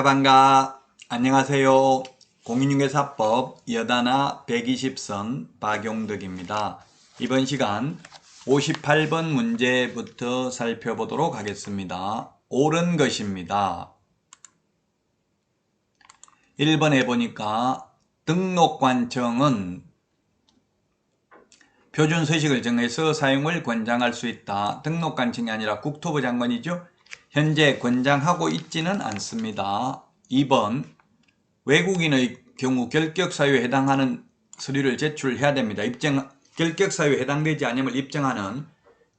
반가. 안녕하세요. 공인중개사법 여단아 120선 박용덕입니다. 이번 시간 58번 문제부터 살펴보도록 하겠습니다. 옳은 것입니다. 1번에 보니까 등록관청은 표준 서식을 정해서 사용을 권장할 수 있다. 등록관청이 아니라 국토부 장관이죠. 현재 권장하고 있지는 않습니다. 2번 외국인의 경우 결격사유에 해당하는 서류를 제출해야 됩니다. 결격사유에 해당되지 않음을 입증하는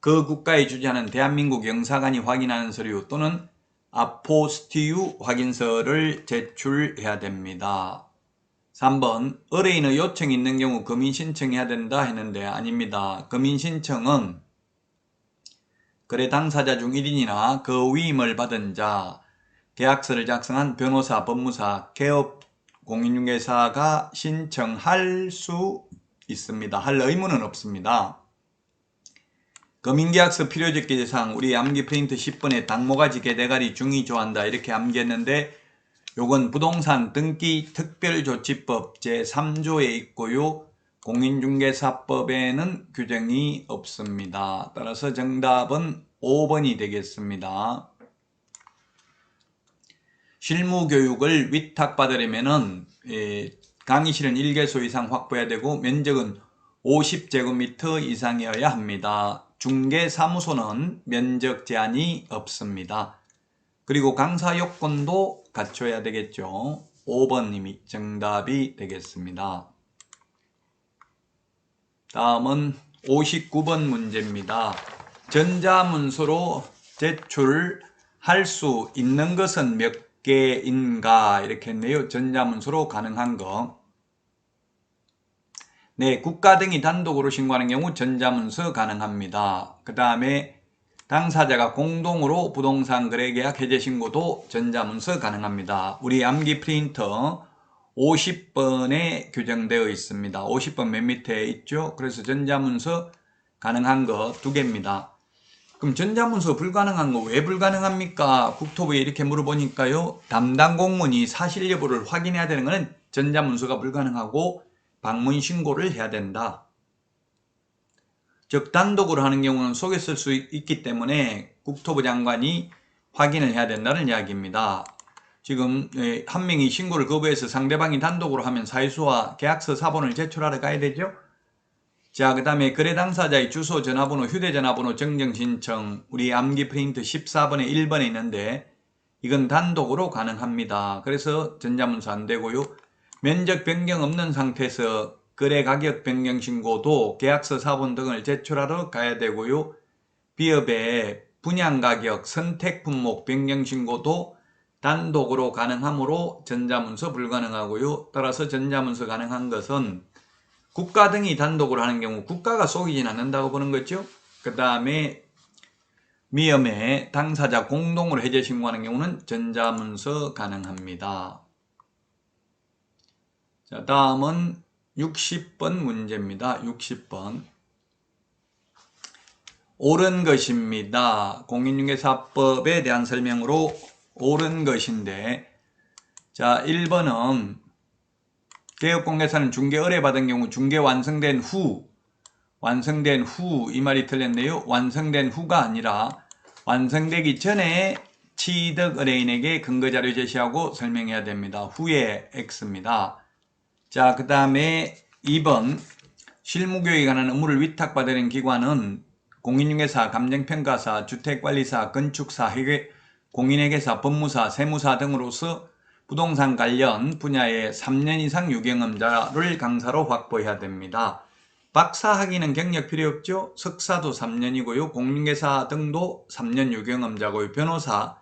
그 국가에 주재하는 대한민국 영사관이 확인하는 서류 또는 아포스티유 확인서를 제출해야 됩니다. 3번 의뢰인의 요청이 있는 경우 금인 신청해야 된다 했는데 아닙니다. 금인 신청은 거래 당사자 중 1인이나 그 위임을 받은 자, 계약서를 작성한 변호사, 법무사, 개업 공인중개사가 신청할 수 있습니다. 할 의무는 없습니다. 금인계약서 필요적기재사항 우리 암기 프린트 10번에 당모가지 개대가리 중이 조한다 이렇게 암기했는데 요건 부동산 등기 특별조치법 제3조에 있고요. 공인중개사법에는 규정이 없습니다. 따라서 정답은 5번이 되겠습니다. 실무교육을 위탁받으려면 강의실은 1개소 이상 확보해야 되고 면적은 50제곱미터 이상이어야 합니다. 중개사무소는 면적 제한이 없습니다. 그리고 강사 요건도 갖춰야 되겠죠. 5번님이 정답이 되겠습니다. 다음은 59번 문제입니다. 전자문서로 제출할 수 있는 것은 몇 개인가 이렇게 했네요. 전자문서로 가능한 거. 네, 국가 등이 단독으로 신고하는 경우 전자문서 가능합니다. 그 다음에 당사자가 공동으로 부동산 거래계약 해제신고도 전자문서 가능합니다. 우리 암기 프린터 50번에 규정되어 있습니다. 50번 맨 밑에 있죠. 그래서 전자문서 가능한 거 2개입니다. 그럼 전자문서 불가능한 거 왜 불가능합니까? 국토부에 이렇게 물어보니까요. 담당 공무원이 사실 여부를 확인해야 되는 것은 전자문서가 불가능하고 방문 신고를 해야 된다. 즉 단독으로 하는 경우는 속에 쓸 수 있기 때문에 국토부 장관이 확인을 해야 된다는 이야기입니다. 지금 한 명이 신고를 거부해서 상대방이 단독으로 하면 사유서와 계약서 사본을 제출하러 가야 되죠. 자, 그 다음에 거래 당사자의 주소, 전화번호, 휴대전화번호 정정 신청 우리 암기 프린트 14번에 1번에 있는데 이건 단독으로 가능합니다. 그래서 전자문서 안 되고요. 면적 변경 없는 상태에서 거래 가격 변경 신고도 계약서 사본 등을 제출하러 가야 되고요. 비업의 분양 가격, 선택 품목 변경 신고도 단독으로 가능하므로 전자문서 불가능하고요. 따라서 전자문서 가능한 것은 국가 등이 단독으로 하는 경우 국가가 속이진 않는다고 보는 거죠. 그 다음에 미음의 당사자 공동으로 해제 신고하는 경우는 전자문서 가능합니다. 자, 다음은 60번 문제입니다. 60번. 옳은 것입니다. 공인중개사법에 대한 설명으로 옳은 것인데, 자, 1번은 개업공개사는 중개 의뢰받은 경우 중개 완성된 후 이 말이 틀렸네요. 완성된 후가 아니라 완성되기 전에 취득 의뢰인에게 근거자료 제시하고 설명해야 됩니다. 후에 X입니다. 자, 그 다음에 2번 실무교육에 관한 업무를 위탁받은 기관은 공인중개사, 감정평가사, 주택관리사, 건축사, 공인회계사, 법무사, 세무사 등으로서 부동산 관련 분야의 3년 이상 유경험자를 강사로 확보해야 됩니다. 박사 학위는 경력 필요 없죠. 석사도 3년이고요. 공인중개사 등도 3년 유경험자고요. 변호사,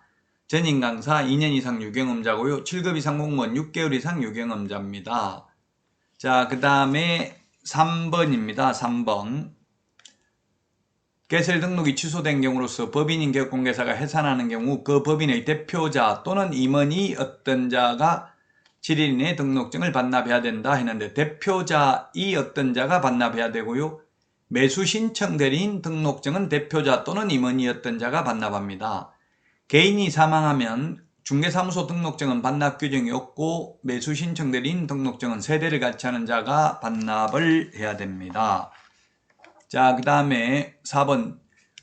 전임 강사 2년 이상 유경험자고요. 7급 이상 공무원 6개월 이상 유경험자입니다. 자, 그 다음에 3번입니다. 3번. 개설 등록이 취소된 경우로서 법인인 개업공개사가 해산하는 경우 그 법인의 대표자 또는 임원이 어떤 자가 7일 이내 등록증을 반납해야 된다 했는데 대표자 이 어떤 자가 반납해야 되고요. 매수 신청 대리인 등록증은 대표자 또는 임원이었던 자가 반납합니다. 개인이 사망하면 중개사무소 등록증은 반납 규정이 없고 매수 신청 대리인 등록증은 세대를 같이 하는 자가 반납을 해야 됩니다. 자, 그 다음에 4번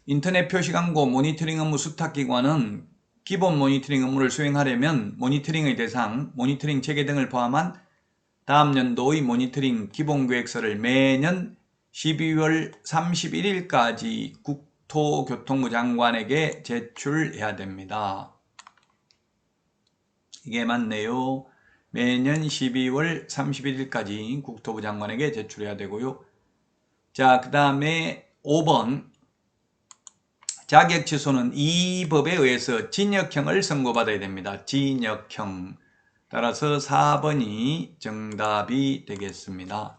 인터넷 표시 광고 모니터링 업무 수탁기관은 기본 모니터링 업무를 수행하려면 모니터링의 대상, 모니터링 체계 등을 포함한 다음 연도의 모니터링 기본계획서를 매년 12월 31일까지 국토교통부 장관에게 제출해야 됩니다. 이게 맞네요. 매년 12월 31일까지 국토부 장관에게 제출해야 되고요. 자, 그 다음에 5번 자격 취소는 이 법에 의해서 징역형을 선고받아야 됩니다. 징역형. 따라서 4번이 정답이 되겠습니다.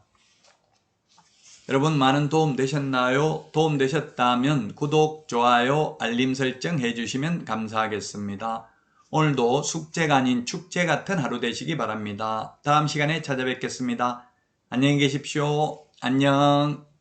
여러분 많은 도움 되셨나요? 도움 되셨다면 구독, 좋아요, 알림 설정 해주시면 감사하겠습니다. 오늘도 숙제가 아닌 축제 같은 하루 되시기 바랍니다. 다음 시간에 찾아뵙겠습니다. 안녕히 계십시오. 안녕.